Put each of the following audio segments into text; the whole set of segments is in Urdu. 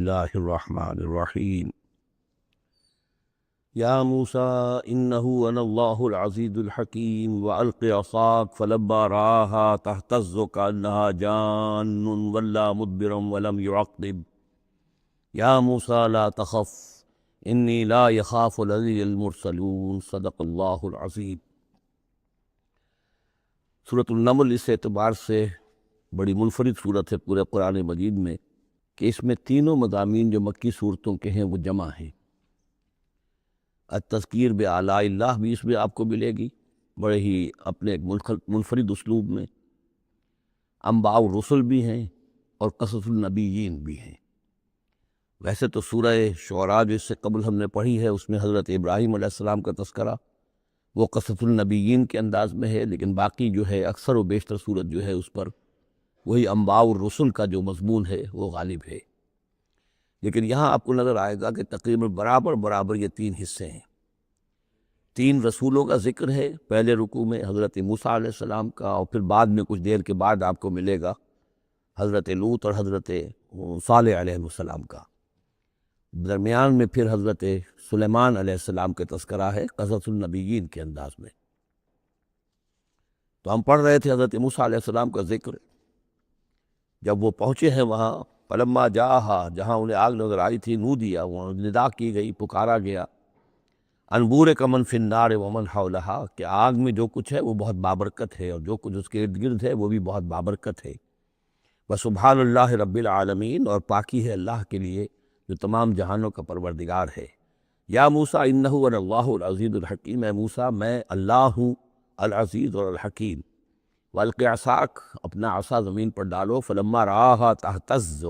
اللہ الرحمن الرحیم یا موسیٰ انہ انا اللہ العزیز الحکیم والق عصاک فلما رآها تہتز کأنها جان ولا مدبرا ولم يعقب یا موسیٰ لا تخف انی لا یخاف لدی المرسلون صدق اللہ العظیم۔ سورۃ النمل اس اعتبار سے بڑی منفرد صورت ہے پورے قرآن مجید میں کہ اس میں تینوں مضامین جو مکی صورتوں کے ہیں وہ جمع ہیں۔ التذکیر بآلاء اللہ بھی اس میں آپ کو ملے گی بڑے ہی اپنے ایک منفرد اسلوب میں، انباء الرسل بھی ہیں اور قصص النبیین بھی ہیں۔ ویسے تو سورہ شعراء جو اس سے قبل ہم نے پڑھی ہے اس میں حضرت ابراہیم علیہ السلام کا تذکرہ وہ قصص النبیین کے انداز میں ہے، لیکن باقی جو ہے اکثر و بیشتر صورت جو ہے اس پر وہی انباء الرسل کا جو مضمون ہے وہ غالب ہے۔ لیکن یہاں آپ کو نظر آئے گا کہ تقریباً برابر یہ تین حصے ہیں۔ تین رسولوں کا ذکر ہے، پہلے رکوع میں حضرت موسیٰ علیہ السلام کا، اور پھر بعد میں کچھ دیر کے بعد آپ کو ملے گا حضرت لوط اور حضرت صالح علیہ السلام کا۔ درمیان میں پھر حضرت سلیمان علیہ السلام کا تذکرہ ہے قصص النبیین کے انداز میں۔ تو ہم پڑھ رہے تھے حضرت موسیٰ علیہ السلام کا ذکر، جب وہ پہنچے ہیں وہاں فلما جاہا، جہاں انہیں آگ نظر آئی تھی، نودیا، وہ ندا کی گئی، پکارا گیا، انبور کا من فی النار ومن حولہا، کہ آگ میں جو کچھ ہے وہ بہت بابرکت ہے اور جو کچھ اس کے ارد گرد ہے وہ بھی بہت بابرکت ہے۔ وسبحان اللہ رب العالمین، اور پاکی ہے اللہ کے لیے جو تمام جہانوں کا پروردگار ہے۔ یا موسیٰ انہ انا اللہ العزیز الحکیم، اے موسیٰ میں اللہ ہوں العزیز اور الحکیم۔ والق عصاک، اپنا عصا زمین پر ڈالو، فلما رآہا تہتز،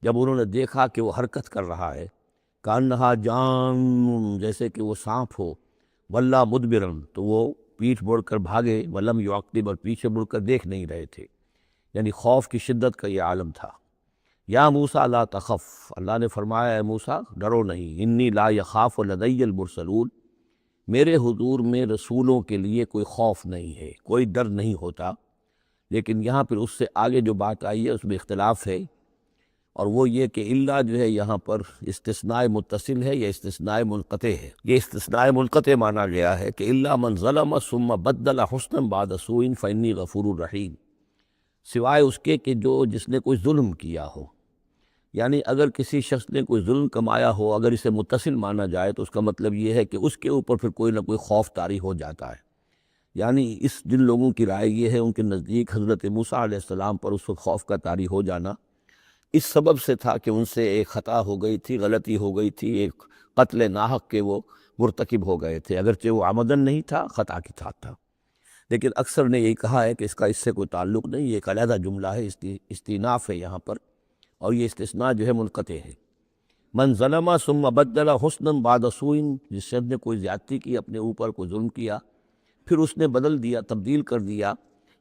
جب انہوں نے دیکھا کہ وہ حرکت کر رہا ہے، کأنہا جان، جیسے کہ وہ سانپ ہو، ولا مدبرا، تو وہ پیٹھ موڑ کر بھاگے، ولم یعقب، اور پیچھے مڑ کر دیکھ نہیں رہے تھے، یعنی خوف کی شدت کا یہ عالم تھا۔ یا موسیٰ لا تخف، اللہ نے فرمایا اے موسیٰ ڈرو نہیں، انی لا یخاف لدی المرسلون، میرے حضور میں رسولوں کے لیے کوئی خوف نہیں ہے، کوئی ڈر نہیں ہوتا۔ لیکن یہاں پھر اس سے آگے جو بات آئی ہے اس میں اختلاف ہے، اور وہ یہ کہ اللہ جو ہے یہاں پر استثناء متصل ہے یا استثناء منقطع ہے۔ یہ استثناء منقطع مانا گیا ہے کہ الا من ظلم ثم بدل حسنا بعد سوء فانی غفور الرحیم، سوائے اس کے کہ جس نے کوئی ظلم کیا ہو، یعنی اگر کسی شخص نے کوئی ظلم کمایا ہو، اگر اسے متصل مانا جائے تو اس کا مطلب یہ ہے کہ اس کے اوپر پھر کوئی نہ کوئی خوف طاری ہو جاتا ہے۔ یعنی جن لوگوں کی رائے یہ ہے، ان کے نزدیک حضرت موسیٰ علیہ السلام پر اس وقت خوف کا طاری ہو جانا اس سبب سے تھا کہ ان سے ایک خطا ہو گئی تھی، غلطی ہو گئی تھی، ایک قتل ناحق کے وہ مرتکب ہو گئے تھے، اگرچہ وہ عمدن نہیں تھا، خطا کی ساتھ تھا۔ لیکن اکثر نے یہی کہا ہے کہ اس کا اس سے کوئی تعلق نہیں، یہ ایک علیحدہ جملہ ہے، استئناف ہے یہاں پر، اور یہ استثناء جو ہے منقطع ہے۔ من ظلم ثم بدل حسنا بعد سوء، جس شخص نے کوئی زیادتی کی، اپنے اوپر کوئی ظلم کیا، پھر اس نے بدل دیا، تبدیل کر دیا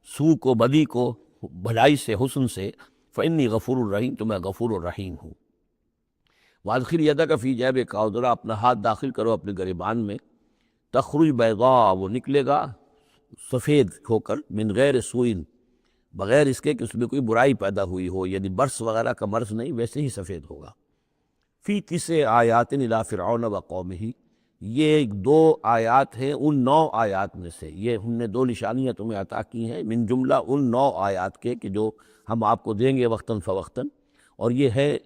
سوء کو، بدی کو، بھلائی سے، حسن سے، فإنی غفور الرحیم، تو میں غفور الرحیم ہوں۔ وادخل یدک فی جیبک، اور ذرا اپنا ہاتھ داخل کرو اپنے گریبان میں، تخرج بیضاء، وہ نکلے گا سفید ہو کر، من غیر سوء، بغیر اس کے کہ اس میں کوئی برائی پیدا ہوئی ہو، یعنی برس وغیرہ کا مرض نہیں، ویسے ہی سفید ہوگا۔ فی 9 آیات الی فرعون وقومہ، یہ 2 آیات ہیں ان 9 آیات میں سے، یہ ہم نے 2 نشانیاں تمہیں عطا کی ہیں من جملہ ان 9 آیات کے کہ جو ہم آپ کو دیں گے وقتاً فوقتاً، اور یہ ہے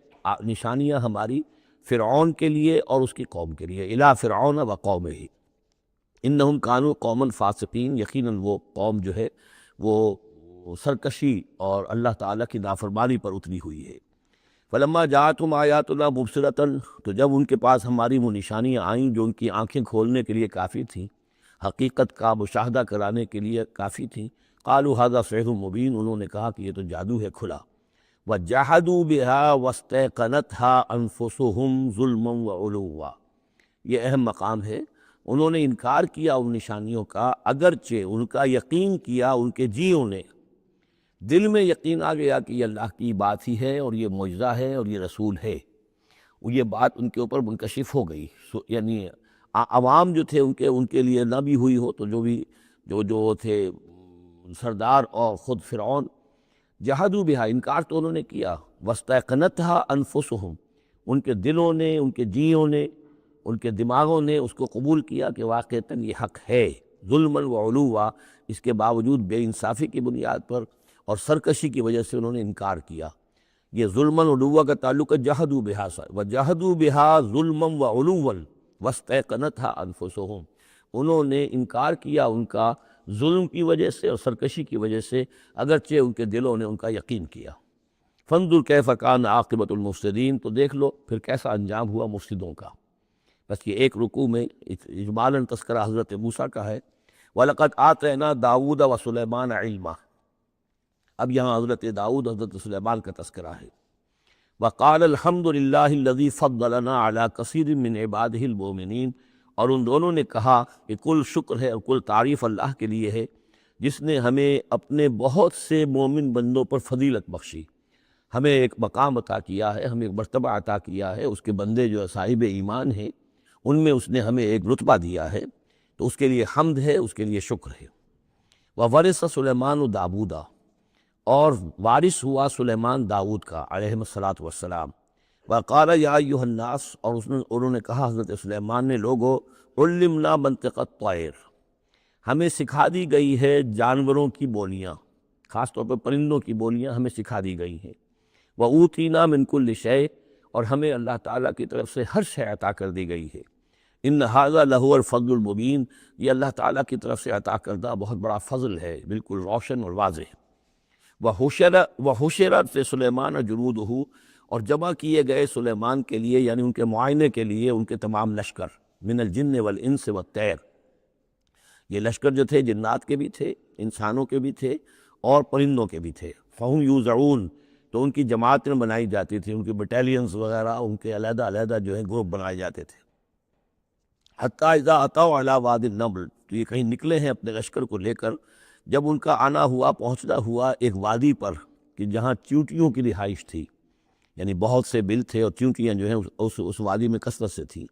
نشانیاں ہماری فرعون کے لیے اور اس کی قوم کے لیے، الی فرعون وقومہ، انہم کانوا قوما فاسقین، یقیناً وہ قوم جو ہے وہ سرکشی اور اللہ تعالیٰ کی نافرمانی پر اتری ہوئی ہے۔ فلما جاءتہم آیاتنا مبصرۃ، تو جب ان کے پاس ہماری وہ نشانیاں آئیں جو ان کی آنکھیں کھولنے کے لیے کافی تھیں، حقیقت کا مشاہدہ کرانے کے لیے کافی تھیں، قالوا ھذا سحر مبین، انہوں نے کہا کہ یہ تو جادو ہے کھلا۔ وجحدوا بها واستيقنتها انفسهم ظلما وعلوا، یہ اہم مقام ہے، انہوں نے انکار کیا ان نشانیوں کا، اگرچہ ان کا یقین کیا ان کے جیوں نے، دل میں یقین آ گیا کہ یہ اللہ کی بات ہی ہے اور یہ معجزہ ہے اور یہ رسول ہے، یہ بات ان کے اوپر منکشف ہو گئی، یعنی عوام جو تھے ان کے لیے نہ بھی ہوئی ہو تو جو تھے سردار اور خود فرعون، جہدوا بہا، انکار تو انہوں نے کیا، واستیقنتھا انفسہم، ان کے دلوں نے، ان کے جیوں نے، ان کے دماغوں نے اس کو قبول کیا کہ واقعتاً یہ حق ہے، ظلماً و علوا، اس کے باوجود بے انصافی کی بنیاد پر اور سرکشی کی وجہ سے انہوں نے انکار کیا۔ یہ ظلماً و علوا کا تعلق ہے جہدوا بہا، وجہدوا بہا ظلماً و علوا واستیقنتھا انفسہم، انہوں نے انکار کیا ان کا ظلم کی وجہ سے اور سرکشی کی وجہ سے، اگرچہ ان کے دلوں نے ان کا یقین کیا۔ فانظر کیف کان عاقبۃ المفسدین، تو دیکھ لو پھر کیسا انجام ہوا مفسدوں کا۔ بس یہ ایک رکوع میں اجمالاً تذکرہ حضرت موسیٰ کا ہے۔ وَلَقَدْ آتَيْنَا دَاوُودَ وَسُلَيْمَانَ عِلْمًا، اب یہاں حضرت داؤد، حضرت سلیمان کا تذکرہ ہے۔ وَقَالَ الْحَمْدُ لِلَّهِ الَّذِي فَضَّلَنَا عَلَىٰ كَثِيرٍ مِّنْ عِبَادِهِ الْمُؤْمِنِينَ، اور ان دونوں نے کہا کہ کل شکر ہے اور کل تعریف اللہ کے لیے ہے جس نے ہمیں اپنے بہت سے مومن بندوں پر فضیلت بخشی، ہمیں ایک مقام عطا کیا ہے، ہمیں ایک مرتبہ عطا کیا ہے، اس کے بندے جو صاحب ایمان ہیں ان میں اس نے ہمیں ایک رتبہ دیا ہے، تو اس کے لیے حمد ہے، اس کے لیے شکر ہے۔ وَوَرِثَ سُلَيْمَانُ دَاوُودَ، اور وارث ہوا سلیمان داؤد کا علیہ الصلاۃ والسلام۔ وَقَالَ يَا أَيُّهَا النَّاسُ، اور انہوں نے کہا حضرت سلیمان نے، لوگو عُلِّمْنَا مَنطِقَ الطَّيْرِ، ہمیں سکھا دی گئی ہے جانوروں کی بولیاں، خاص طور پر پرندوں کی بولیاں ہمیں سکھا دی گئی ہیں۔ وَأُوتِينَا مِن كُلِّ شَيْءٍ، اور ہمیں اللہ تعالیٰ کی طرف سے ہر شے عطا کر دی گئی ہے۔ إِنَّ هَذَا لَهُوَ الْفَضْلُ الْمُبِينُ، یہ اللہ تعالیٰ کی طرف سے عطا کردہ بہت بڑا فضل ہے، بالکل روشن اور واضح۔ وَحُشِرَتْ لِسُلَيْمَانَ جُنُودُهُ، اور جمع کیے گئے سلیمان کے لیے، یعنی ان کے معائنے کے لیے، ان کے تمام لشکر، من الجن والانس والطیر، یہ لشکر جو تھے جنات کے بھی تھے، انسانوں کے بھی تھے اور پرندوں کے بھی تھے۔ فَهُمْ يُوزَعُونَ، تو ان کی جماعتیں بنائی جاتی تھیں، ان کے بٹالینز وغیرہ، ان کے علیحدہ علیحدہ جو ہے گروپ بنائے جاتے تھے۔ حتیٰ اذا اتوا علی وادی النمل، تو یہ کہیں نکلے ہیں اپنے لشکر کو لے کر، جب ان کا آنا ہوا، پہنچنا ہوا ایک وادی پر کہ جہاں چیونٹیوں کی رہائش تھی، یعنی بہت سے بل تھے اور چیونٹیاں جو ہیں اس وادی میں کثرت سے تھیں۔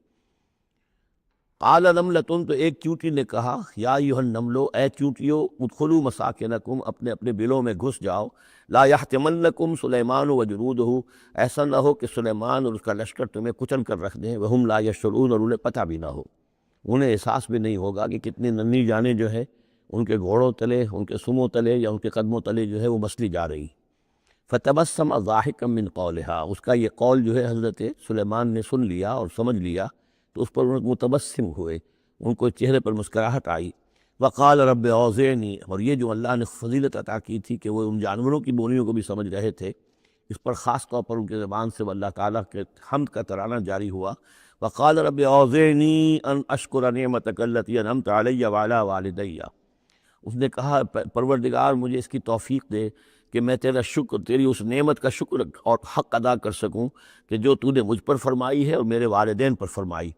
قال نملۃ، تو ایک چیونٹی نے کہا، یا ایھا النمل، اے چیونٹیوں، ادخلوا مساکنکم، اپنے اپنے بلوں میں گھس جاؤ، لا یحطمنکم سلیمان وجنودہ، ایسا نہ ہو کہ سلیمان اور اس کا لشکر تمہیں کچل کر رکھ دیں، وہم لا یشعرون، اور انہیں پتہ بھی نہ ہو، انہیں احساس بھی نہیں ہوگا کہ کتنی ننھی جانیں جو ہے ان کے گھوڑوں تلے، ان کے سموں تلے یا ان کے قدموں تلے جو ہے وہ مسلی جا رہی۔ فتبسم ضاحکا من قولہا، اس کا یہ قول جو ہے حضرت سلیمان نے سن لیا اور سمجھ لیا، تو اس پر انہیں متبسم ہوئے، ان کو چہرے پر مسکراہٹ آئی۔ وقال رب اوزعنی، اور یہ جو اللہ نے فضیلت عطا کی تھی کہ وہ ان جانوروں کی بولیوں کو بھی سمجھ رہے تھے، اس پر خاص طور پر ان کے زبان سے اللہ تعالیٰ کے حمد کا ترانہ جاری ہوا۔ وقال رب اوزعنی ان اشکر نعمتک التی انعمت علی وعلی والدی، اس نے کہا پروردگار مجھے اس کی توفیق دے کہ میں تیرا شکر، تیری اس نعمت کا شکر اور حق ادا کر سکوں کہ جو تو نے مجھ پر فرمائی ہے اور میرے والدین پر فرمائی۔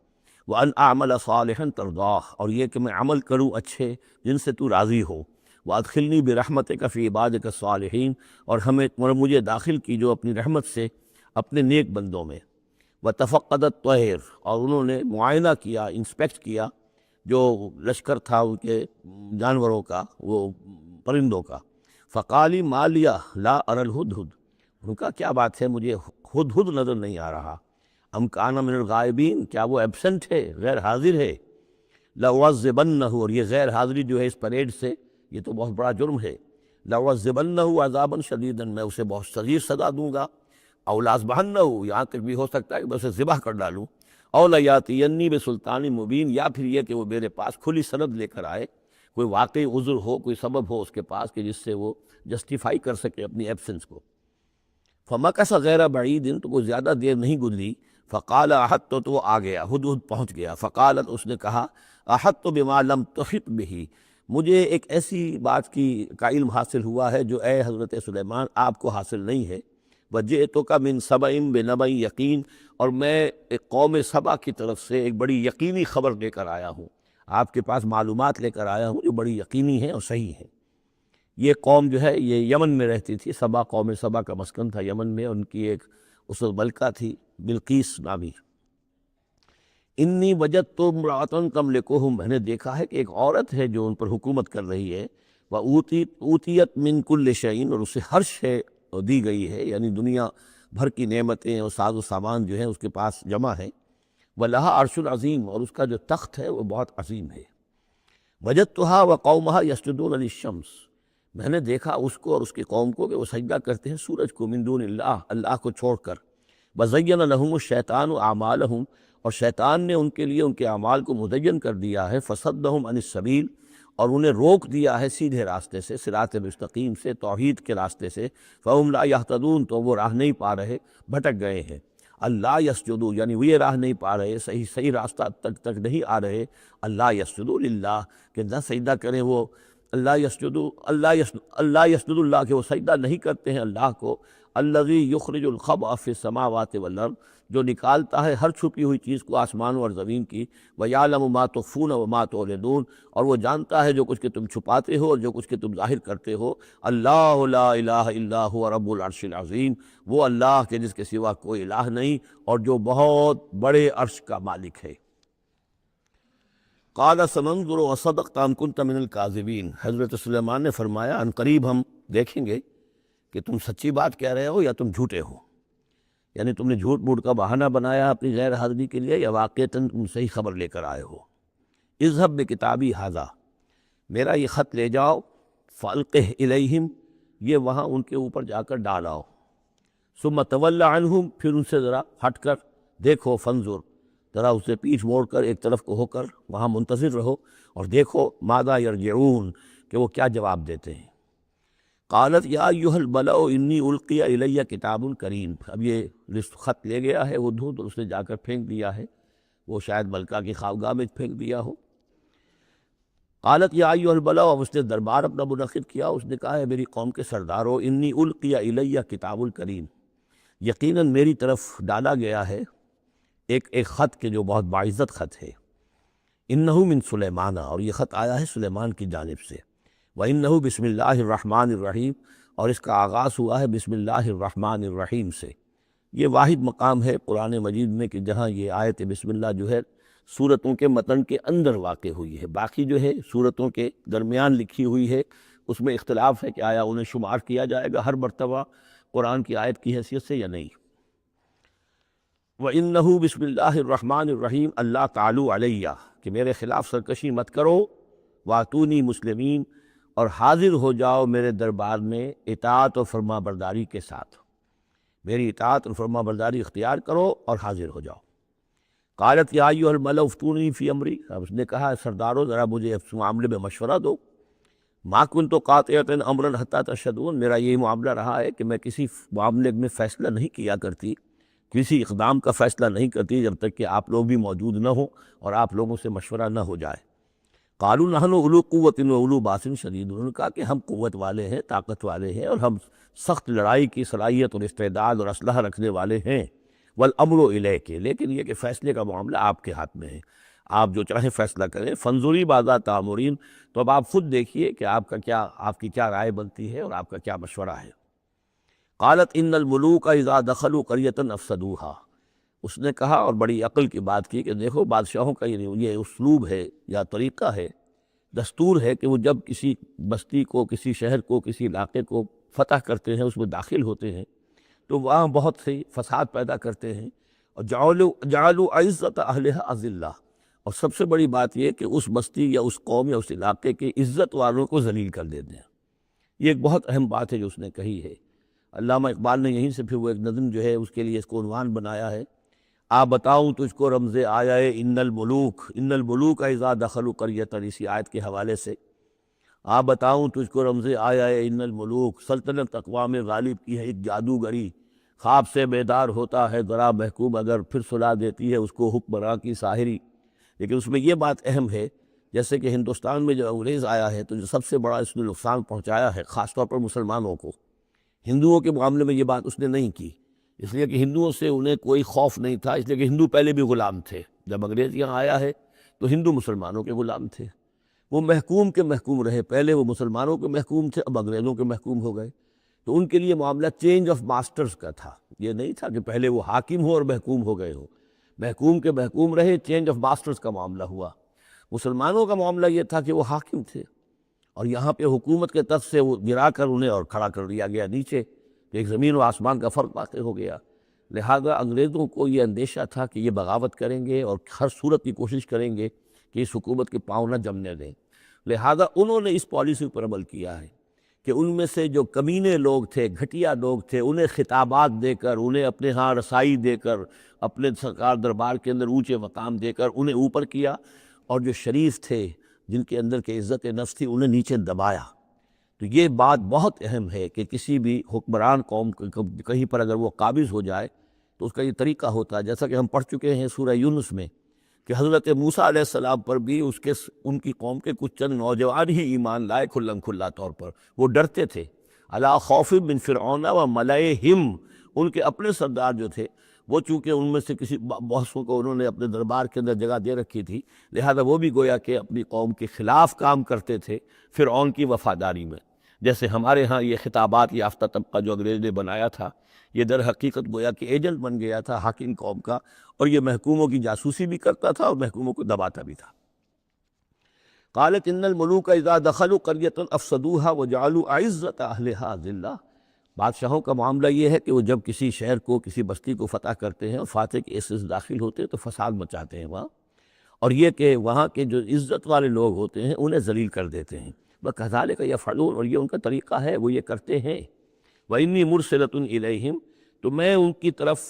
وَأَنْ أَعْمَلَ صَالِحًا تَرْضَاهُ، اور یہ کہ میں عمل کروں اچھے جن سے تو راضی ہو۔ وَأَدْخِلْنِي بِرَحْمَتِكَ فِي عِبَادِكَ الصَّالِحِينَ، اور مجھے داخل کیجو اپنی رحمت سے اپنے نیک بندوں میں۔ وَتَفَقَّدَ الطَّيْرَ، اور انہوں نے معائنہ کیا، انسپیکٹ کیا جو لشکر تھا ان کے جانوروں کا، وہ پرندوں کا۔ فقالی ما لیا لا اری الہدہد، ان کا کیا بات ہے مجھے ہدہد نظر نہیں آ رہا۔ ام کان من الغائبین، کیا وہ ایبسنٹ ہے، غیر حاضر ہے۔ لأعذبنہ، اور یہ غیر حاضری جو ہے اس پریڈ سے، یہ تو بہت بڑا جرم ہے۔ لأعذبنہ عذابا شدیدا، میں اسے بہت شدید سزا دوں گا۔ او لأذبحنہ، یہاں تک بھی ہو سکتا ہے کہ میں اسے ذبح کر ڈالوں۔ او لیاتینی بسلطان مبین، یا پھر یہ کہ وہ میرے پاس کھلی سند لے کر آئے، کوئی واقعی عذر ہو، کوئی سبب ہو اس کے پاس کہ جس سے وہ جسٹیفائی کر سکے اپنی ایبسنس کو۔ فمکث غیر بعید، تو کوئی زیادہ دیر نہیں گزری۔ فقال احطت، تو وہ آ گیا، ہدہد پہنچ گیا۔ فقالت، اس نے کہا، احطت بما لم تحط به، مجھے ایک ایسی بات کا علم حاصل ہوا ہے جو اے حضرت سلیمان آپ کو حاصل نہیں ہے۔ وجئتک من سبأ بنبأ یقین، اور میں ایک قوم سبا کی طرف سے ایک بڑی یقینی خبر لے کر آیا ہوں، آپ کے پاس معلومات لے کر آیا ہوں جو بڑی یقینی ہیں اور صحیح ہیں۔ یہ قوم جو ہے یہ یمن میں رہتی تھی، سبا، قوم سبا کا مسکن تھا یمن میں، ان کی ایک اس وقت ملکہ تھی بلقیس نامی۔ انی وجدت امرأۃ تملکہم، میں نے دیکھا ہے کہ ایک عورت ہے جو ان پر حکومت کر رہی ہے۔ وَأُوتِیَتْ مِن كُلِّ شَيْءٍ، اور اسے ہر شے دی گئی ہے، یعنی دنیا بھر کی نعمتیں اور ساز و سامان جو ہیں اس کے پاس جمع ہیں۔ وَلَهَا عَرْشٌ عظیم، اور اس کا جو تخت ہے وہ بہت عظیم ہے۔ وَجَدتُّهَا وَقَوْمَهَا يَسْجُدُونَ لِلشَّمْسِ، میں نے دیکھا اس کو اور اس کی قوم کو کہ وہ سجدہ کرتے ہیں سورج کو، من دون اللہ کو چھوڑ کر۔ وَزَيَّنَ لَهُمُ الشَّيْطَانُ أَعْمَالَهُمْ، اور شیطان نے ان کے لیے ان کے اعمال کو مزین کر دیا ہے، فَصَدَّهُمْ عَنِ السَّبِيلِ، اور انہیں روک دیا ہے سیدھے راستے سے، صراط مستقیم سے، توحید کے راستے سے، فَهُمْ لَا يَهْتَدُونَ، تو وہ راہ نہیں پا رہے، بھٹک گئے ہیں۔ اللہ یسجدو، یعنی وہ یہ راہ نہیں پا رہے، صحیح راستہ تک نہیں آ رہے۔ اللہ یسجدو للہ، کہ نہ سجدہ کریں وہ، اللہ یسجدو، اللہ یسجد اللہ، کہ وہ سجدہ نہیں کرتے ہیں اللہ کو، الذی یخرج الخبء فی السماوات والارض، جو نکالتا ہے ہر چھپی ہوئی چیز کو آسمانوں اور زمین کی، وَیَعْلَمُ مَا تُخْفُونَ وَمَا تُعْلِنُونَ، اور وہ جانتا ہے جو کچھ کہ تم چھپاتے ہو اور جو کچھ کہ تم ظاہر کرتے ہو۔ اللہ لا الہ الا هو رب العرش العظیم، وہ اللہ کے جس کے سوا کوئی الہ نہیں اور جو بہت بڑے عرش کا مالک ہے۔ قال سننظر وصدقت ام كنت من الكاذبین، حضرت سلیمان نے فرمایا ان قریب ہم دیکھیں گے کہ تم سچی بات کہہ رہے ہو یا تم جھوٹے ہو، یعنی تم نے جھوٹ موٹ کا بہانہ بنایا اپنی غیر حاضری کے لیے یا واقعتاً تم صحیح خبر لے کر آئے ہو۔ اذهب بکتابی ھذا، میرا یہ خط لے جاؤ، فالقہ الیہم، یہ وہاں ان کے اوپر جا کر ڈالاؤ، ثم تول عنہم، پھر ان سے ذرا ہٹ کر دیکھو، فانظر، ذرا اسے پیٹھ موڑ کر ایک طرف کو ہو کر وہاں منتظر رہو اور دیکھو، ماذا یرجعون، کہ وہ کیا جواب دیتے ہیں۔ قالت یا ایھا الملأ انی القی الی کتاب کریم، اب یہ خط لے گیا ہے وہ دھو، تو اس نے جا کر پھینک دیا ہے، وہ شاید ملکہ کی خوابگاہ میں پھینک دیا ہو۔ قالت یا ایھا الملأ، اب اس نے دربار اپنا منعقد کیا، اس نے کہا ہے میری قوم کے سردارو، انی القی الی کتاب کریم، یقیناً میری طرف ڈالا گیا ہے ایک خط کے جو بہت باعزت خط ہے، انہ من سلیمان، اور یہ خط آیا ہے سلیمان کی جانب سے، وَإِنَّهُ بسم اللہ الرحمن الرحیم، اور اس کا آغاز ہوا ہے بسم اللہ الرحمن الرحیم سے۔ یہ واحد مقام ہے قرآن مجید میں کہ جہاں یہ آیت بسم اللہ جو ہے سورتوں کے متن کے اندر واقع ہوئی ہے، باقی جو ہے سورتوں کے درمیان لکھی ہوئی ہے، اس میں اختلاف ہے کہ آیا انہیں شمار کیا جائے گا ہر مرتبہ قرآن کی آیت کی حیثیت سے یا نہیں۔ وَإِنَّهُ بسم اللہ الرحمن الرحیم، اللہ تعالیٰ علیہ، کہ میرے خلاف سرکشی مت کرو، وَأْتُونِی مسلمین، اور حاضر ہو جاؤ میرے دربار میں اطاعت و فرما برداری کے ساتھ، میری اطاعت اور فرما برداری اختیار کرو اور حاضر ہو جاؤ۔ قالت یا ایھا الملأ افتونی فی امری، اب اس نے کہا سردارو ذرا مجھے اس معاملے میں مشورہ دو، ما کنت قاطعۃ امرا حتی تشہدون، میرا یہی معاملہ رہا ہے کہ میں کسی معاملے میں فیصلہ نہیں کیا کرتی، کسی اقدام کا فیصلہ نہیں کرتی جب تک کہ آپ لوگ بھی موجود نہ ہوں اور آپ لوگوں سے مشورہ نہ ہو جائے۔ قالوا نحن اولو قوت و اولو باس شدید، انہوں نے کہا کہ ہم قوت والے ہیں، طاقت والے ہیں، اور ہم سخت لڑائی کی صلاحیت اور استعداد اور اسلحہ رکھنے والے ہیں، والامر الیک، لیکن یہ کہ فیصلے کا معاملہ آپ کے ہاتھ میں ہے، آپ جو چاہیں فیصلہ کریں، فانظری ماذا تأمرین، تو اب آپ خود دیکھیے کہ آپ کی کیا رائے بنتی ہے اور آپ کا کیا مشورہ ہے۔ قالت ان الملوک اذا دخلوا قریۃ افسدوها، اس نے کہا اور بڑی عقل کی بات کی کہ دیکھو بادشاہوں کا یہ اسلوب ہے یا طریقہ ہے، دستور ہے کہ وہ جب کسی بستی کو، کسی شہر کو، کسی علاقے کو فتح کرتے ہیں، اس میں داخل ہوتے ہیں تو وہاں بہت سے فساد پیدا کرتے ہیں، اور جعلوا عزت اہلھا اذلہ، اور سب سے بڑی بات یہ کہ اس بستی یا اس قوم یا اس علاقے کے عزت والوں کو ذلیل کر دیتے ہیں۔ یہ ایک بہت اہم بات ہے جو اس نے کہی ہے۔ علامہ اقبال نے یہیں سے پھر وہ ایک نظم جو ہے اس کے لیے اس کو عنوان بنایا ہے، آ بتاؤں تجھ کو رمز آیا ان الملوک اذا دخلوا قریۃ، اسی آیت کے حوالے سے آ بتاؤں تجھ کو رمز آیا ان الملوک، سلطنت اقوام غالب کی ہے ایک جادوگری، خواب سے بیدار ہوتا ہے ذرا محکوم اگر، پھر سلا دیتی ہے اس کو حکمراں کی ساحری۔ لیکن اس میں یہ بات اہم ہے، جیسے کہ ہندوستان میں جب انگریز آیا ہے تو جو سب سے بڑا اس نے نقصان پہنچایا ہے خاص طور پر مسلمانوں کو، ہندوؤں کے معاملے میں یہ بات اس نے نہیں کی، اس لیے کہ ہندوؤں سے انہیں کوئی خوف نہیں تھا، اس لیے کہ ہندو پہلے بھی غلام تھے، جب انگریز یہاں آیا ہے تو ہندو مسلمانوں کے غلام تھے، وہ محکوم کے محکوم رہے، پہلے وہ مسلمانوں کے محکوم تھے، اب انگریزوں کے محکوم ہو گئے، تو ان کے لیے معاملہ چینج آف ماسٹرز کا تھا، یہ نہیں تھا کہ پہلے وہ حاکم ہو اور محکوم ہو گئے ہو، محکوم کے محکوم رہے، چینج آف ماسٹرز کا معاملہ ہوا۔ مسلمانوں کا معاملہ یہ تھا کہ وہ حاکم تھے اور یہاں پہ حکومت کے تخت سے وہ گرا کر انہیں اور کھڑا کر دیا گیا نیچے، کہ ایک زمین و آسمان کا فرق واقع ہو گیا۔ لہذا انگریزوں کو یہ اندیشہ تھا کہ یہ بغاوت کریں گے اور ہر صورت کی کوشش کریں گے کہ اس حکومت کے پاؤں نہ جمنے دیں۔ لہذا انہوں نے اس پالیسی پر عمل کیا ہے کہ ان میں سے جو کمینے لوگ تھے، گھٹیا لوگ تھے، انہیں خطابات دے کر، انہیں اپنے ہاں رسائی دے کر، اپنے سرکار دربار کے اندر اونچے مقام دے کر انہیں اوپر کیا، اور جو شریف تھے، جن کے اندر کے عزت نفس تھی، انہیں نیچے دبایا۔ تو یہ بات بہت اہم ہے کہ کسی بھی حکمران قوم کہیں پر اگر وہ قابض ہو جائے تو اس کا یہ طریقہ ہوتا ہے، جیسا کہ ہم پڑھ چکے ہیں سورہ یونس میں کہ حضرت موسیٰ علیہ السلام پر بھی ان کی قوم کے کچھ چند نوجوان ہی ایمان لائے کھلم کھلا طور پر۔ وہ ڈرتے تھے، الا خوف من فرعون و ملئہم، ان کے اپنے سردار جو تھے وہ چونکہ ان میں سے کسی بہسوں کو انہوں نے اپنے دربار کے اندر جگہ دے رکھی تھی، لہذا وہ بھی گویا کہ اپنی قوم کے خلاف کام کرتے تھے فرعون کی وفاداری میں۔ جیسے ہمارے ہاں یہ خطابات یافتہ طبقہ جو انگریز نے بنایا تھا، یہ در حقیقت گویا کہ ایجنٹ بن گیا تھا حاکم قوم کا، اور یہ محکوموں کی جاسوسی بھی کرتا تھا اور محکوموں کو دباتا بھی تھا۔ قالت ان الملوک اذا دخلوا قریۃ افسدوها وجعلوا اعزۃ اہلھا ذلہ، بادشاہوں کا معاملہ یہ ہے کہ وہ جب کسی شہر کو، کسی بستی کو فتح کرتے ہیں اور فاتح کے حصے سے داخل ہوتے ہیں تو فساد مچاتے ہیں وہاں، اور یہ کہ وہاں کے جو عزت والے لوگ ہوتے ہیں انہیں ذلیل کر دیتے ہیں۔ وَكَذَلِكَ يَفْعَلُونَ، اور یہ ان کا طریقہ ہے، وہ یہ کرتے ہیں۔ وَإِنِّي مُرْسِلَةٌ إِلَيْهِمْ، تو میں ان کی طرف،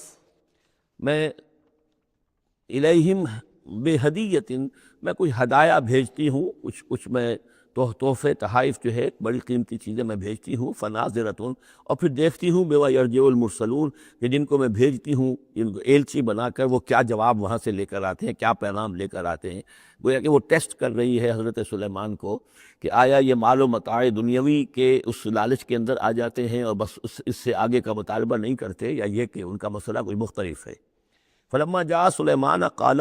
میں الیہم بہدیۃ، میں کچھ ہدایہ بھیجتی ہوں، کچھ میں تحفے تحائف جو ہے بڑی قیمتی چیزیں میں بھیجتی ہوں، فناظرۃ، اور پھر دیکھتی ہوں بما یرجع المرسلون، کہ جن کو میں بھیجتی ہوں ان کو ایلچی بنا کر وہ کیا جواب وہاں سے لے کر آتے ہیں، کیا پیغام لے کر آتے ہیں۔ گویا کہ وہ ٹیسٹ کر رہی ہے حضرت سلیمان کو کہ آیا یہ مال و متاع دنیاوی کے اس لالچ کے اندر آ جاتے ہیں اور بس اس سے آگے کا مطالبہ نہیں کرتے، یا یہ کہ ان کا مسئلہ کوئی مختلف ہے۔ فلما جاء سلیمان قال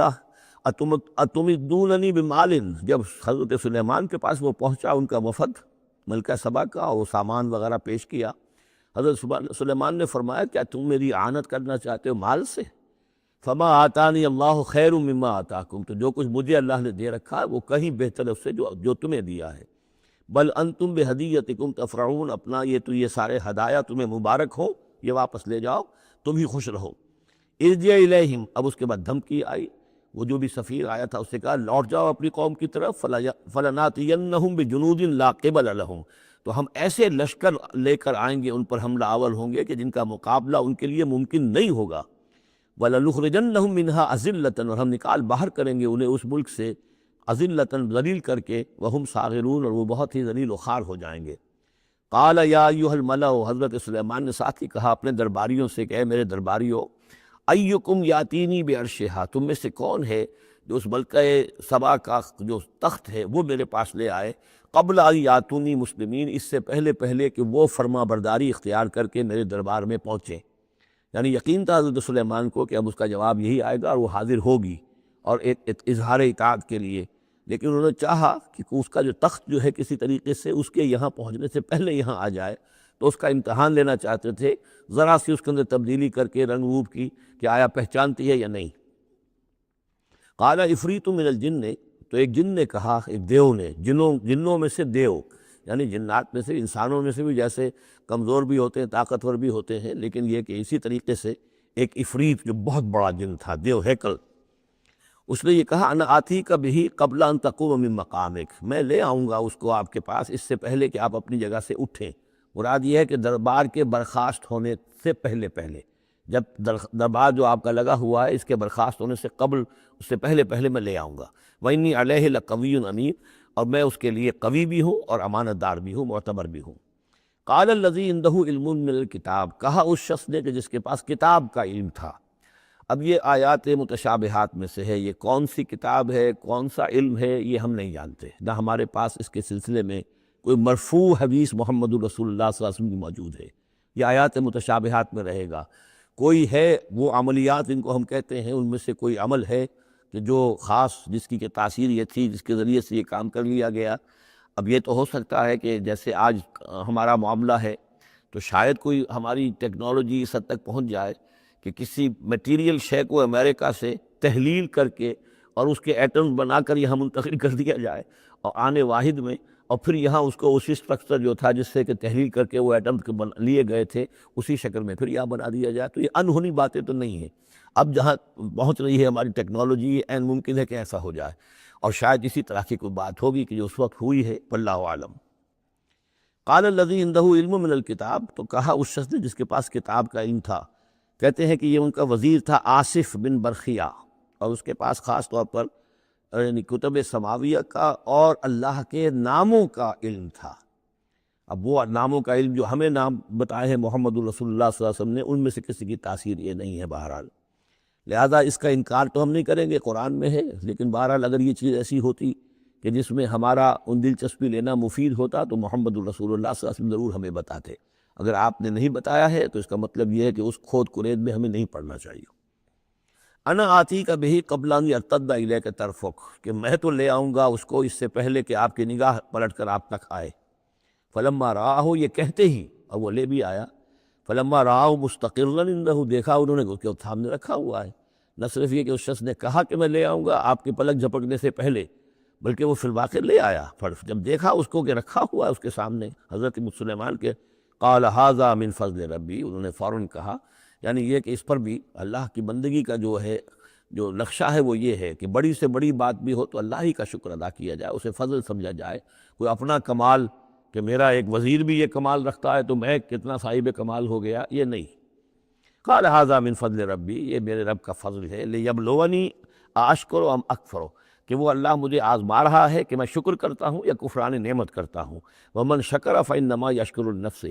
اتمدوننی بمال، جب حضرت سلیمان کے پاس وہ پہنچا ان کا وفد ملکہ سبا کا، وہ سامان وغیرہ پیش کیا، حضرت سلیمان نے فرمایا کیا تم میری اعانت کرنا چاہتے ہو مال سے؟ فما آتانی اللہ خیر مما آتاکم، تو جو کچھ مجھے اللہ نے دے رکھا ہے وہ کہیں بہتر ہے اس سے جو تمہیں دیا ہے۔ بل انتم بہدیتکم تفرحون، اپنا یہ سارے ہدایہ تمہیں مبارک ہو، یہ واپس لے جاؤ، تم ہی خوش رہو۔ ارجع الیہم، اب اس کے بعد دھمکی آئی، وہ جو بھی سفیر آیا تھا اس سے کہا لوٹ جاؤ اپنی قوم کی طرف، فلناتینہم بجنود لا قبل لہم، تو ہم ایسے لشکر لے کر آئیں گے، ان پر حملہ آور ہوں گے کہ جن کا مقابلہ ان کے لیے ممکن نہیں ہوگا۔ وَلَنُخْرِجَنَّهُم مِّنْهَا أَذِلَّةً، اور ہم نکال باہر کریں گے انہیں اس ملک سے، أَذِلَّةً، ذلیل کر کے، وَهُمْ صَاغِرُونَ، اور وہ بہت ہی ذلیل و خوار ہو جائیں گے۔ قَالَ يَا أَيُّهَا الْمَلَأُ، حضرت سلیمان نے ساتھ ہی کہا اپنے درباریوں سے کہ اے میرے درباریوں، أَيُّكُمْ يَأْتِينِي بِعَرْشِهَا، تم میں سے کون ہے جو اس ملکہ سبا کا جو تخت ہے وہ میرے پاس لے آئے، قبل أن يأتوني مسلمین، اس سے پہلے کہ وہ فرما برداری اختیار کر کے میرے دربار میں پہنچیں۔ یعنی یقین تھا حضرت سلیمان کو کہ اب اس کا جواب یہی آئے گا اور وہ حاضر ہوگی اور ایک اظہار اطاعت کے لیے، لیکن انہوں نے چاہا کہ اس کا جو تخت جو ہے کسی طریقے سے اس کے یہاں پہنچنے سے پہلے یہاں آ جائے، تو اس کا امتحان لینا چاہتے تھے، ذرا سی اس کے اندر تبدیلی کر کے رنگ روپ کی کہ آیا پہچانتی ہے یا نہیں۔ قال عفریت من الجن، تو ایک جن نے کہا، ایک دیو نے، جنوں میں سے دیو، یعنی جنات میں سے، انسانوں میں سے بھی جیسے کمزور بھی ہوتے ہیں، طاقتور بھی ہوتے ہیں، لیکن یہ کہ اسی طریقے سے ایک عفریت جو بہت بڑا جن تھا، دیو ہیکل، اس نے یہ کہا انا آتیک بہ قبل ان تقوم من مقامک، میں لے آؤں گا اس کو آپ کے پاس اس سے پہلے کہ آپ اپنی جگہ سے اٹھیں۔ مراد یہ ہے کہ دربار کے برخاست ہونے سے پہلے، جب دربار جو آپ کا لگا ہوا ہے اس کے برخاست ہونے سے قبل، اس سے پہلے میں لے آؤں گا۔ وَإِنِّي عَلَيْهِ لَقَوِيٌّ أَمِينٌ، اور میں اس کے لیے قوی بھی ہوں اور امانت دار بھی ہوں، معتبر بھی ہوں۔ قال الذی عنده علم من الکتاب، کہا اس شخص نے کہ جس کے پاس کتاب کا علم تھا۔ اب یہ آیات متشابہات میں سے ہے، یہ کون سی کتاب ہے، کون سا علم ہے، یہ ہم نہیں جانتے، نہ ہمارے پاس اس کے سلسلے میں کوئی مرفوع حدیث محمد الرسول اللہ صلی اللہ علیہ وسلم کی موجود ہے، یہ آیات متشابہات میں رہے گا۔ کوئی ہے وہ عملیات ان کو ہم کہتے ہیں، ان میں سے کوئی عمل ہے کہ جو خاص جس کی کہ تاثیر یہ تھی، جس کے ذریعے سے یہ کام کر لیا گیا۔ اب یہ تو ہو سکتا ہے کہ جیسے آج ہمارا معاملہ ہے تو شاید کوئی ہماری ٹیکنالوجی اس حد تک پہنچ جائے کہ کسی میٹیریل شے کو امریکہ سے تحلیل کر کے اور اس کے ایٹمز بنا کر یہاں منتقل کر دیا جائے، اور آنے واحد میں اور پھر یہاں اس کو اسی اسٹرکچر جو تھا جس سے کہ تحلیل کر کے وہ ایٹم لیے گئے تھے اسی شکل میں پھر یہاں بنا دیا جائے، تو یہ انہونی باتیں تو نہیں ہیں۔ اب جہاں پہنچ رہی ہے ہماری ٹیکنالوجی، یہ عین ممکن ہے کہ ایسا ہو جائے، اور شاید اسی طرح کی کوئی بات ہوگی کہ جو اس وقت ہوئی ہے، واللہ عالم۔ قال الذی عندہ علم من الکتاب، تو کہا اس شخص نے جس کے پاس کتاب کا علم تھا، کہتے ہیں کہ یہ ان کا وزیر تھا آصف بن برخیہ، اور اس کے پاس خاص طور پر یعنی کتب سماویہ کا اور اللہ کے ناموں کا علم تھا۔ اب وہ ناموں کا علم جو ہمیں نام بتائے ہیں محمد الرسول اللہ صلی اللہ علیہ وسلم نے، ان میں سے کسی کی تاثیر یہ نہیں ہے بہرحال، لہذا اس کا انکار تو ہم نہیں کریں گے، قرآن میں ہے، لیکن بہرحال اگر یہ چیز ایسی ہوتی کہ جس میں ہمارا ان دلچسپی لینا مفید ہوتا تو محمد الرسول اللہ صلی اللہ علیہ وسلم ضرور ہمیں بتاتے۔ اگر آپ نے نہیں بتایا ہے تو اس کا مطلب یہ ہے کہ اس کھود کرید میں ہمیں نہیں پڑھنا چاہیے۔ انا آتی کا بہی قبل ان یرتد الیک طرفک، کہ میں تو لے آؤں گا اس کو اس سے پہلے کہ آپ کی نگاہ پلٹ کر آپ تک آئے۔ فلما رآہ، یہ کہتے ہی اور وہ لے بھی آیا، فلما رآہ مستقرا عنده، دیکھا انہوں نے اس کے سامنے رکھا ہوا ہے۔ نہ صرف یہ کہ اس شخص نے کہا کہ میں لے آؤں گا آپ کے پلک جھپکنے سے پہلے، بلکہ وہ فی الواقع لے آیا۔ پھر جب دیکھا اس کو کہ رکھا ہوا ہے اس کے سامنے حضرت سلیمان کے، قال ھذا من فضل ربی، انہوں نے فوراً کہا، یعنی یہ کہ اس پر بھی اللہ کی بندگی کا جو ہے جو نقشہ ہے وہ یہ ہے کہ بڑی سے بڑی بات بھی ہو تو اللہ ہی کا شکر ادا کیا جائے، اسے فضل سمجھا جائے۔ کوئی اپنا کمال کہ میرا ایک وزیر بھی یہ کمال رکھتا ہے تو میں کتنا صاحب کمال ہو گیا، یہ نہیں۔ قال ھذا من فضل ربی، یہ میرے رب کا فضل ہے، لیبلونی اشکر ام اکفر، کہ وہ اللہ مجھے آزما رہا ہے کہ میں شکر کرتا ہوں یا کفران نعمت کرتا ہوں۔ ومن شکر فانما یشکر لنفسہ،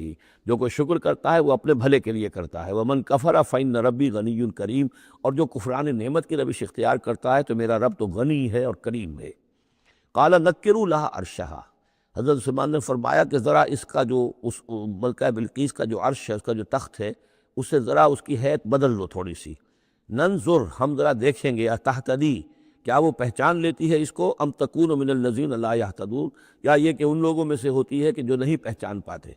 جو کوئی شکر کرتا ہے وہ اپنے بھلے کے لیے کرتا ہے۔ ومن کفر فان ربی غنی کریم، اور جو کفران نعمت کی روش اختیار کرتا ہے تو میرا رب تو غنی ہے اور کریم ہے۔ قال نکروا لها عرشها، حضرت سلیمان نے فرمایا کہ ذرا اس کا جو اس ملکہ بلقیس کا جو عرش ہے، اس کا جو تخت ہے، اسے ذرا اس کی حیت بدل لو تھوڑی سی۔ ننظر، ہم ذرا دیکھیں گے، تہتدی، کیا وہ پہچان لیتی ہے اس کو، ام تکون من الذین لا یہتدون، یا یہ کہ ان لوگوں میں سے ہوتی ہے کہ جو نہیں پہچان پاتے۔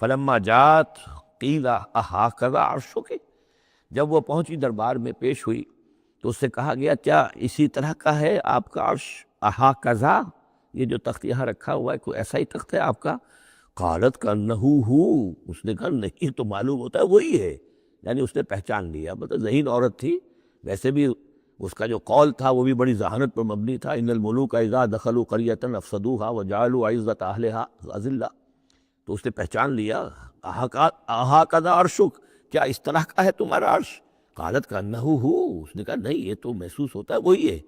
فلما جات قیل اھٰکذا عرشک، جب وہ پہنچی دربار میں پیش ہوئی تو اس سے کہا گیا کیا اسی طرح کا ہے آپ کا عرش، اھٰکذا، یہ جو تخت یہاں رکھا ہوا ہے کوئی ایسا ہی تخت ہے آپ کا؟ قالت کأنہ ہو، اس نے کہا نہیں، تو معلوم ہوتا ہے وہی ہے، یعنی اس نے پہچان لیا۔ مطلب ذہین عورت تھی، ویسے بھی اس کا جو قول تھا وہ بھی بڑی ذہانت پر مبنی تھا، ان الملوک اذا دخلوا قریۃ افسدوها وجعلوا عزۃ اہلها اذلہ، تو اس نے پہچان لیا۔ اھٰکذا عرشک، کیا اس طرح کا ہے تمہارا عرش؟ قالت کأنہ ہو، اس نے کہا نہیں، یہ تو محسوس ہوتا ہے وہی ہے۔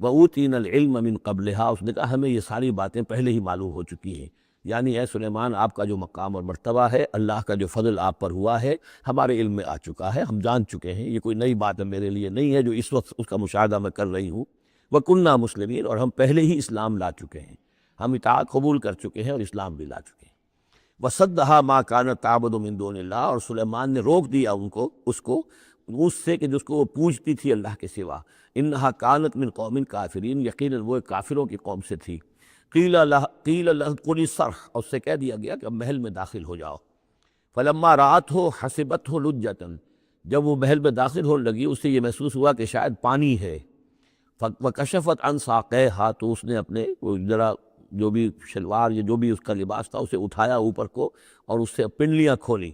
وَأُوتِينَا الْعِلْمَ مِن قَبْلِهَا، اس نے کہا ہمیں یہ ساری باتیں پہلے ہی معلوم ہو چکی ہیں، یعنی اے سلیمان آپ کا جو مقام اور مرتبہ ہے، اللہ کا جو فضل آپ پر ہوا ہے ہمارے علم میں آ چکا ہے، ہم جان چکے ہیں، یہ کوئی نئی بات ہے میرے لیے نہیں ہے جو اس وقت اس کا مشاہدہ میں کر رہی ہوں۔ وَكُنَّا مُسْلِمِينَ، اور ہم پہلے ہی اسلام لا چکے ہیں، ہم اطاعت قبول کر چکے ہیں اور اسلام بھی لا چکے ہیں۔ وَصَدَّهَا مَا كَانَتْ تَعْبُدُ مِن دُونِ اللَّهِ، اور سلیمان نے روک دیا اس سے کہ جس کو وہ پوجتی تھی اللہ کے سوا۔ انہا کانت من قوم کافرین، یقیناً وہ ایک کافروں کی قوم سے تھی۔ قیل لها ادخلی الصرح، اور اس سے کہہ دیا گیا کہ اب محل میں داخل ہو جاؤ۔ فلما رأتہ حسبتہ لجۃ، جب وہ محل میں داخل ہونے لگی اسے یہ محسوس ہوا کہ شاید پانی ہے۔ وکشفت عن ساقیہا، تو اس نے اپنے ذرا جو بھی شلوار یا جو بھی اس کا لباس تھا اسے اٹھایا اوپر کو اور اس سے پنڈلیاں کھولی۔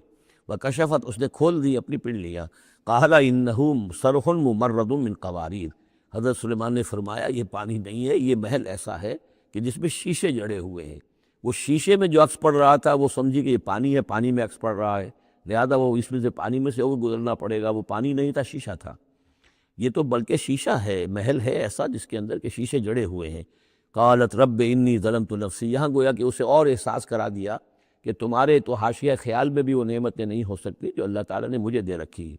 وکشفت، اس نے کھول دی اپنی پنڈلیاں۔ قال انہ صرح ممرد من قواریر، حضرت سلیمان نے فرمایا یہ پانی نہیں ہے، یہ محل ایسا ہے کہ جس میں شیشے جڑے ہوئے ہیں۔ وہ شیشے میں جو عکس پڑ رہا تھا وہ سمجھی کہ یہ پانی ہے، پانی میں عکس پڑ رہا ہے، لہذا وہ اس میں سے پانی میں سے اور گزرنا پڑے گا، وہ پانی نہیں تھا، شیشہ تھا۔ یہ تو بلکہ شیشہ ہے، محل ہے ایسا جس کے اندر کے شیشے جڑے ہوئے ہیں۔ قالت رب انی ظلمت نفسی، یہاں گویا کہ اسے اور احساس کرا دیا کہ تمہارے تو حاشیہ خیال میں بھی وہ نعمتیں نہیں ہو سکتی جو اللہ تعالیٰ نے مجھے دے رکھی۔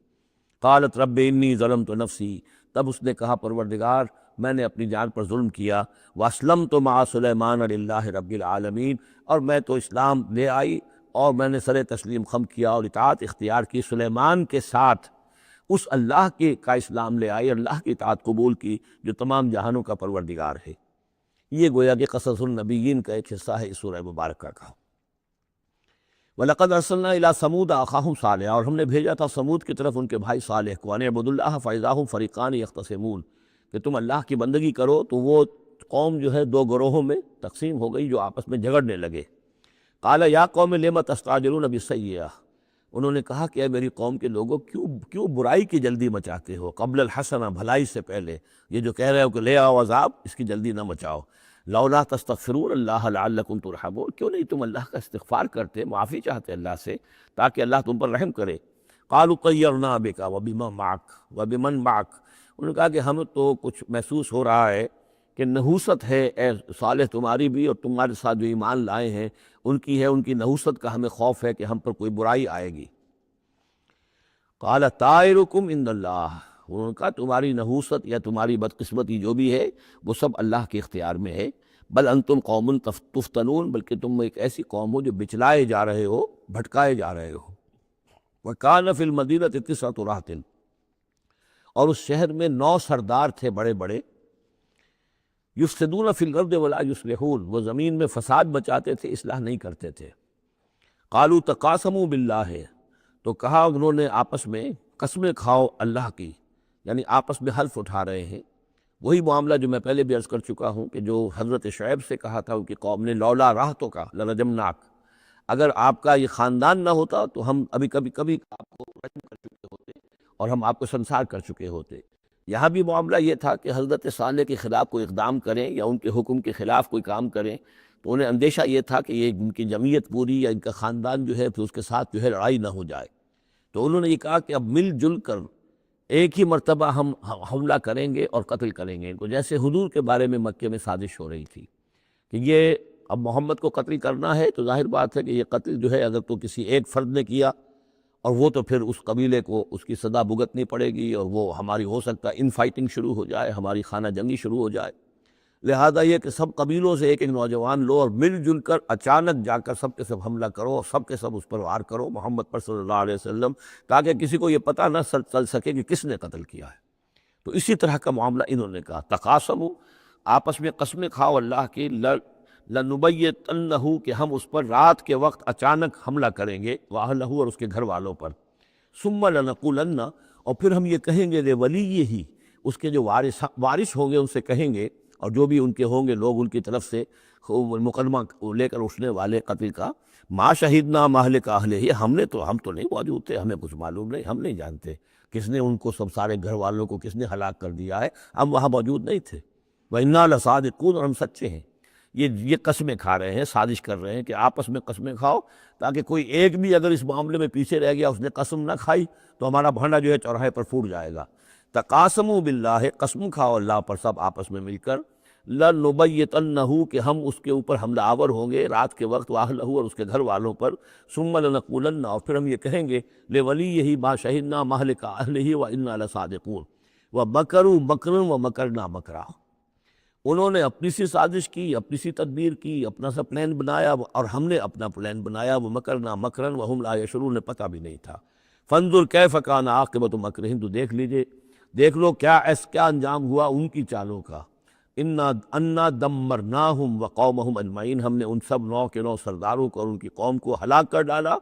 قالت رب انی ظلمت نفسی، تب اس نے کہا پروردگار میں نے اپنی جان پر ظلم کیا۔ واسلمت مع سلیمان للہ رب العالمین، اور میں تو اسلام لے آئی اور میں نے سر تسلیم خم کیا اور اطاعت اختیار کی سلیمان کے ساتھ، اس اللہ کے کا اسلام لے آئی، اللہ کی اطاعت قبول کی جو تمام جہانوں کا پروردگار ہے۔ یہ گویا کہ قصص النبیین کا ایک حصہ ہے اس سورہ مبارکہ کا۔ وَلَقَدْ أَرْسَلْنَا إِلَىٰ ثَمُودَ أَخَاهُمْ صَالِحًا، اور ہم نے بھیجا تھا سمود کی طرف ان کے بھائی صالح کو، أَنِ اعْبُدُوا اللَّهَ فَإِذَا هُمْ فَرِيقَانِ يَخْتَصِمُونَ، کہ تم اللہ کی بندگی کرو تو وہ قوم جو ہے دو گروہوں میں تقسیم ہو گئی جو آپس میں جھگڑنے لگے۔ قال یا قوم لم تستعجلون بالسیئۃ، انہوں نے کہا کہ اے میری قوم کے لوگوں کیوں برائی کی جلدی مچاتے ہو، قبل الحسنہ، بھلائی سے پہلے۔ یہ جو کہہ رہے ہو کہ لے آؤ عذاب، اس کی جلدی نہ مچاؤ۔ لولا تستغفرون اللہ لعلکم ترحمون، کیوں نہیں تم اللہ کا استغفار کرتے، معافی چاہتے اللہ سے تاکہ اللہ تم پر رحم کرے۔ قالوا طیرنا بک وبمن معک، انہوں نے کہا کہ ہمیں تو کچھ محسوس ہو رہا ہے کہ نحوست ہے اے صالح تمہاری بھی، اور تمہارے ساتھ جو ایمان لائے ہیں ان کی ہے، ان کی نحوست کا ہمیں خوف ہے کہ ہم پر کوئی برائی آئے گی۔ قال طائرکم عند اللہ، انہوں نے کہا تمہاری نحوست یا تمہاری بدقسمتی جو بھی ہے وہ سب اللہ کے اختیار میں ہے۔ بل انتم قوم تفتنون، بلکہ تم ایک ایسی قوم ہو جو بچلائے جا رہے ہو، بھٹکائے جا رہے ہو۔ وَكَانَ فِي الْمَدِينَةِ 9 رَهْطٍ، اور اس شہر میں 9 سردار تھے بڑے بڑے، یفسدون فی الارض ولا یصلحون، وہ زمین میں فساد مچاتے تھے، اصلاح نہیں کرتے تھے۔ قالوا تقاسموا باللہ، تو کہا انہوں نے آپس میں قسمیں کھاؤ اللہ کی، یعنی آپس میں حلف اٹھا رہے ہیں۔ وہی معاملہ جو میں پہلے بھی عرض کر چکا ہوں کہ جو حضرت شعیب سے کہا تھا ان کی قوم نے، لولا رہتک لرجمناک، اگر آپ کا یہ خاندان نہ ہوتا تو ہم ابھی کبھی آپ کو رجم کر چکے ہوتے اور ہم آپ کو سنسار کر چکے ہوتے۔ یہاں بھی معاملہ یہ تھا کہ حضرت صالح کے خلاف کوئی اقدام کریں یا ان کے حکم کے خلاف کوئی کام کریں تو انہیں اندیشہ یہ تھا کہ یہ ان کی جمعیت پوری یا ان کا خاندان جو ہے پھر اس کے ساتھ جو ہے لڑائی نہ ہو جائے۔ تو انہوں نے یہ کہا کہ اب مل جل کر ایک ہی مرتبہ ہم حملہ کریں گے اور قتل کریں گے ان کو، جیسے حضور کے بارے میں مکے میں سازش ہو رہی تھی کہ یہ اب محمد کو قتل کرنا ہے، تو ظاہر بات ہے کہ یہ قتل جو ہے اگر تو کسی ایک فرد نے کیا اور وہ تو پھر اس قبیلے کو اس کی سزا بھگتنی پڑے گی، اور وہ ہماری ہو سکتا ہے ان فائٹنگ شروع ہو جائے، ہماری خانہ جنگی شروع ہو جائے۔ لہذا یہ کہ سب قبیلوں سے ایک ایک نوجوان لو اور مل جل کر اچانک جا کر سب کے سب حملہ کرو اور سب کے سب اس پر وار کرو محمد پر صلی اللہ علیہ وسلم، تاکہ کسی کو یہ پتہ نہ چل سکے کہ کس نے قتل کیا ہے۔ تو اسی طرح کا معاملہ انہوں نے کہا، تقاسموا، آپس میں قسمیں کھاؤ اللہ کی، لنبیتنہ، کہ ہم اس پر رات کے وقت اچانک حملہ کریں گے، واہلہ، اور اس کے گھر والوں پر، ثم لنقولن، اور پھر ہم یہ کہیں گے لولیہ، اس کے جو وارث ہوں گے ان سے کہیں گے، اور جو بھی ان کے ہوں گے لوگ ان کی طرف سے مقدمہ لے کر اٹھنے والے قتل کا، ما شہدنا مہلک اہلہ، ہم تو نہیں موجود تھے، ہمیں کچھ معلوم نہیں، ہم نہیں جانتے کس نے ان کو سب سارے گھر والوں کو کس نے ہلاک کر دیا ہے، ہم وہاں موجود نہیں تھے۔ وَإِنَّا لَصَادِقُونَ، اور ہم سچے ہیں۔ یہ قسمیں کھا رہے ہیں، سازش کر رہے ہیں کہ آپس میں قسمیں کھاؤ تاکہ کوئی ایک بھی اگر اس معاملے میں پیچھے رہ گیا، اس نے قسم نہ کھائی تو ہمارا بھانڈا جو ہے چوراہے پر پھوٹ جائے گا۔ تقاسموا باللہ، قسم کھاؤ اللہ پر سب آپس میں مل کر، لنبیتنہ، کہ ہم اس کے اوپر حملہ آور ہوں گے رات کے وقت، واہلہ، اور اس کے گھر والوں پر، ثم لنقولن، اور پھر ہم یہ کہیں گے لولیہ ما شہدنا مہلک اہلہ وإنا لصادقون، ومکروا مکرا ومکرنا مکرا، انہوں نے اپنی سی سازش کی، اپنی سی تدبیر کی، اپنا سا پلان بنایا، اور ہم نے اپنا پلان بنایا، وہ مکرنا مکرن وہم لا یشعرون، پتہ بھی نہیں تھا۔ فانظر کیف کان عاقبۃ مکرہم، تو دیکھ لو کیا انجام ہوا ان کی چالوں کا۔ انا دمرناہم وقومہم اجمعین، ہم نے ان سب 9 کے 9 سرداروں کو اور ان کی قوم کو ہلاک کر ڈالا،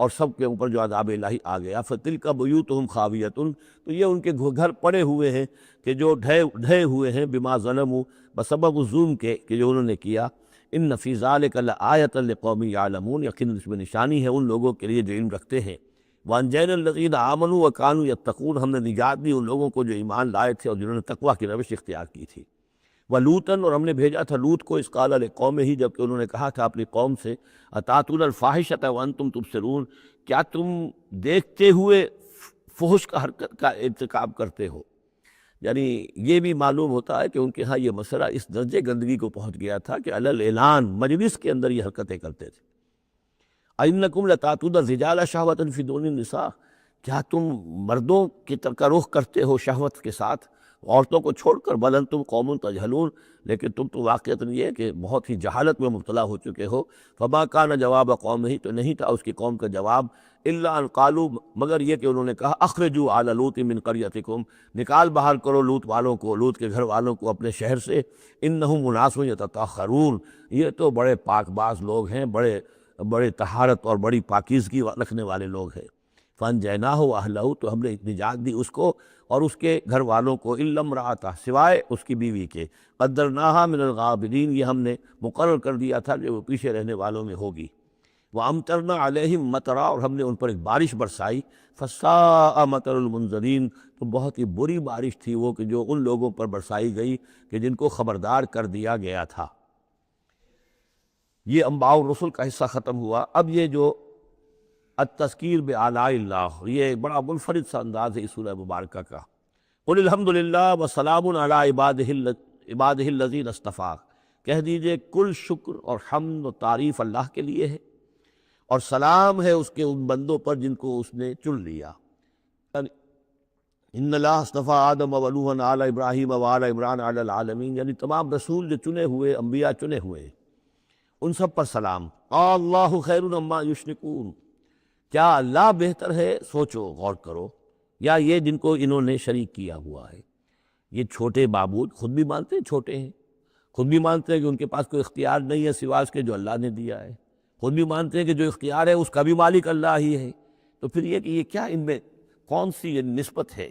اور سب کے اوپر جو عذاب الہی آ گیا۔ فتلک بیوتہم خاویۃ، تو یہ ان کے گھر پڑے ہوئے ہیں کہ جو ڈھے ہوئے ہیں، بما ظلموا، بسبب ظلم کے کہ جو انہوں نے کیا۔ ان فی ذلک لآیۃ لقوم یعلمون، یقیناً اس میں نشانی ہے ان لوگوں کے لیے جو علم رکھتے ہیں۔ وانجینا الذین آمنوا وکانوا یتقون، ہم نے نجات دی ان لوگوں کو جو ایمان لائے تھے اور جنہوں نے تقویٰ کی روش اختیار کی تھی۔ وَلُوطًا، اور ہم نے بھیجا تھا لوط کو، اذ قال لقومہ، جبکہ انہوں نے کہا تھا اپنی قوم سے، اتاتون الفاحشۃ وانتم تبصرون، کیا تم دیکھتے ہوئے فحش کا حرکت کا ارتکاب کرتے ہو؟ یعنی یہ بھی معلوم ہوتا ہے کہ ان کے ہاں یہ مسئلہ اس درجے گندگی کو پہنچ گیا تھا کہ علی الاعلان مجلس کے اندر یہ حرکتیں کرتے تھے۔ اَإِنَّكُمْ لَتَأْتُونَ الرِّجَالَ شَهْوَةً فِي دُونِ النِّسَاءِ، کیا تم مردوں کی طرف کا رخ کرتے ہو شہوت کے ساتھ عورتوں کو چھوڑ کر؟ بل انتم قوم تجہلون، لیکن تم تو واقعتاً یہ کہ بہت ہی جہالت میں مبتلا ہو چکے ہو۔ فما کان جواب قومہ، تو نہیں تھا اس کی قوم کا جواب، الا ان قالوا، مگر یہ کہ انہوں نے کہا، اخرجوا آل لوط من قریتکم، نکال باہر کرو لوط والوں کو، لوط کے گھر والوں کو اپنے شہر سے، انہم اناس یتطہرون، یہ تو بڑے پاک باز لوگ ہیں، بڑے طہارت اور بڑی پاکیزگی رکھنے والے لوگ ہیں۔ فانجیناہ واہلہ، تو ہم نے نجات دی اس کو اور اس کے گھر والوں کو، الا امرأتہ، سوائے اس کی بیوی کے، قدرناہا من الغابرین، یہ ہم نے مقرر کر دیا تھا کہ وہ پیچھے رہنے والوں میں ہوگی۔ وَأَمْطَرْنَا عَلَيْهِمْ مَطَرًا، اور ہم نے ان پر ایک بارش برسائی، فَسَاءَ مَطَرُ الْمُنذَرِينَ، تو بہت ہی بری بارش تھی وہ کہ جو ان لوگوں پر برسائی گئی کہ جن کو خبردار کر دیا گیا تھا۔ یہ انباء الرسل کا حصہ ختم ہوا۔ اب یہ جو التذکیر بآلاء اللہ، یہ ایک بڑا منفرد سا انداز ہے اس سورہ مبارکہ کا۔ قل الحمد للہ وسلام علی عبادہ الذین اصطفیٰ، کہہ دیجئے کل شکر اور حمد و تعریف اللہ کے لیے ہے، اور سلام ہے اس کے ان بندوں پر جن کو اس نے چن لیا۔ ان اللہ اصطفیٰ آدم و نوحا آل ابراہیم و آل عمران علی العالمین، یعنی تمام رسول جو چنے ہوئے، انبیاء چنے ہوئے، ان سب پر سلام۔ اللہ خیر مما یشرکون، کیا اللہ بہتر ہے، سوچو غور کرو، یا یہ جن کو انہوں نے شریک کیا ہوا ہے۔ یہ چھوٹے معبود خود بھی مانتے ہیں چھوٹے ہیں، خود بھی مانتے ہیں کہ ان کے پاس کوئی اختیار نہیں ہے سوائے اس کے جو اللہ نے دیا ہے، خود بھی مانتے ہیں کہ جو اختیار ہے اس کا بھی مالک اللہ ہی ہے، تو پھر یہ کہ یہ کیا ان میں کون سی یہ نسبت ہے؟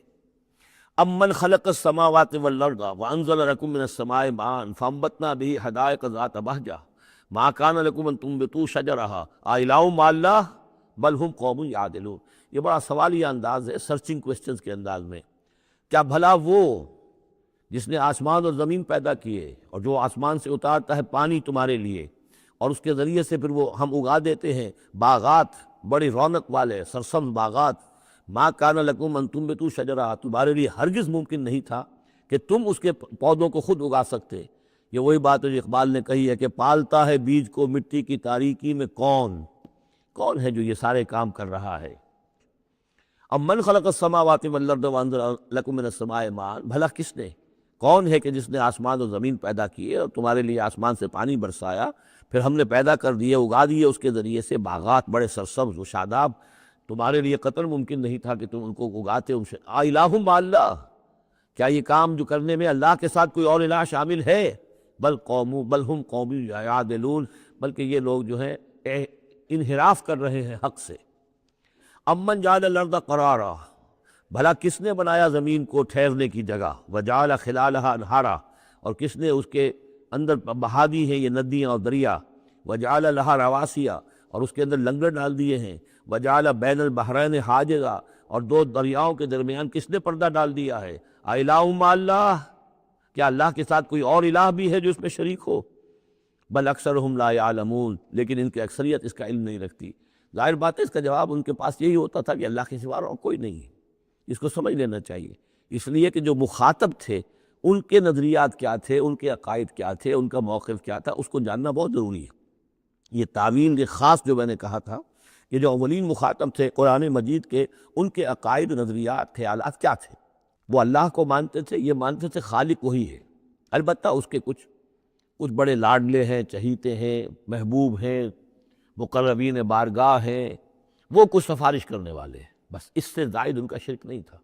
امن خلق السماوات والارض وانزل لکم من السماء ماء فانبتنا به حدائق ذات بہجہ ما کان لکم ان تنبتوا شجرها االہ مع اللہ بل ہم قوم یعدلون۔ یہ بڑا سوالیہ انداز ہے، سرچنگ کوسچنز کے انداز میں۔ کیا بھلا وہ جس نے آسمان اور زمین پیدا کیے اور جو آسمان سے اتارتا ہے پانی تمہارے لیے، اور اس کے ذریعے سے پھر وہ ہم اگا دیتے ہیں باغات، بڑی رونق والے سرسبز باغات، ما کان لکم ان تنبتوا شجرہ، تمہارے لیے ہرگز ممکن نہیں تھا کہ تم اس کے پودوں کو خود اگا سکتے۔ یہ وہی بات ہے جو اقبال نے کہی ہے کہ پالتا ہے بیج کو مٹی کی تاریکی میں کون ہے جو یہ سارے کام کر رہا ہے؟ امن خلق السماوات والارض وانزل لکم من السماء ماء، بھلا کس نے، کون ہے کہ جس نے آسمان اور زمین پیدا کیے اور تمہارے لیے آسمان سے پانی برسایا، پھر ہم نے پیدا کر دیے، اگا دیے اس کے ذریعے سے باغات بڑے سرسبز و شاداب، تمہارے لیے قطر ممکن نہیں تھا کہ تم ان کو اگاتے۔ ان سے الہ مع اللہ، کیا یہ کام جو کرنے میں اللہ کے ساتھ کوئی اور الہ شامل ہے؟ بل ہم قوم یعدلون، بلکہ یہ لوگ جو ہیں انحراف کر رہے ہیں حق سے۔ امن جعل الارض قرارا، بھلا کس نے بنایا زمین کو ٹھہرنے کی جگہ، وجعل خلالها انہارا، اور کس نے اس کے اندر بہا دی ہیں یہ ندیاں اور دریا، وجعل لها رواسیا، اور اس کے اندر لنگر ڈال دیے ہیں، وجعل بین البحرین حاجزا، اور دو دریاؤں کے درمیان کس نے پردہ ڈال دیا ہے؟ الہ مع اللہ، کیا اللہ کے ساتھ کوئی اور الہ بھی ہے جو اس میں شریک ہو؟ بل اکثرہم لا یعلمون، لیکن ان کی اکثریت اس کا علم نہیں رکھتی۔ ظاہر بات ہے اس کا جواب ان کے پاس یہی ہوتا تھا کہ اللہ کے سوا اور کوئی نہیں ہے، اس کو سمجھ لینا چاہیے، اس لیے کہ جو مخاطب تھے ان کے نظریات کیا تھے، ان کے عقائد کیا تھے، ان کا موقف کیا تھا، اس کو جاننا بہت ضروری ہے۔ یہ تعویل یہ خاص جو میں نے کہا تھا کہ جو اولین مخاطب تھے قرآن مجید کے، ان کے عقائد، نظریات، خیالات کیا تھے؟ وہ اللہ کو مانتے تھے، یہ مانتے تھے خالق وہی ہے، البتہ اس کے کچھ بڑے لاڈلے ہیں، چہیتے ہیں، محبوب ہیں، مقربین بارگاہ ہیں، وہ کچھ سفارش کرنے والے ہیں، بس اس سے زائد ان کا شرک نہیں تھا۔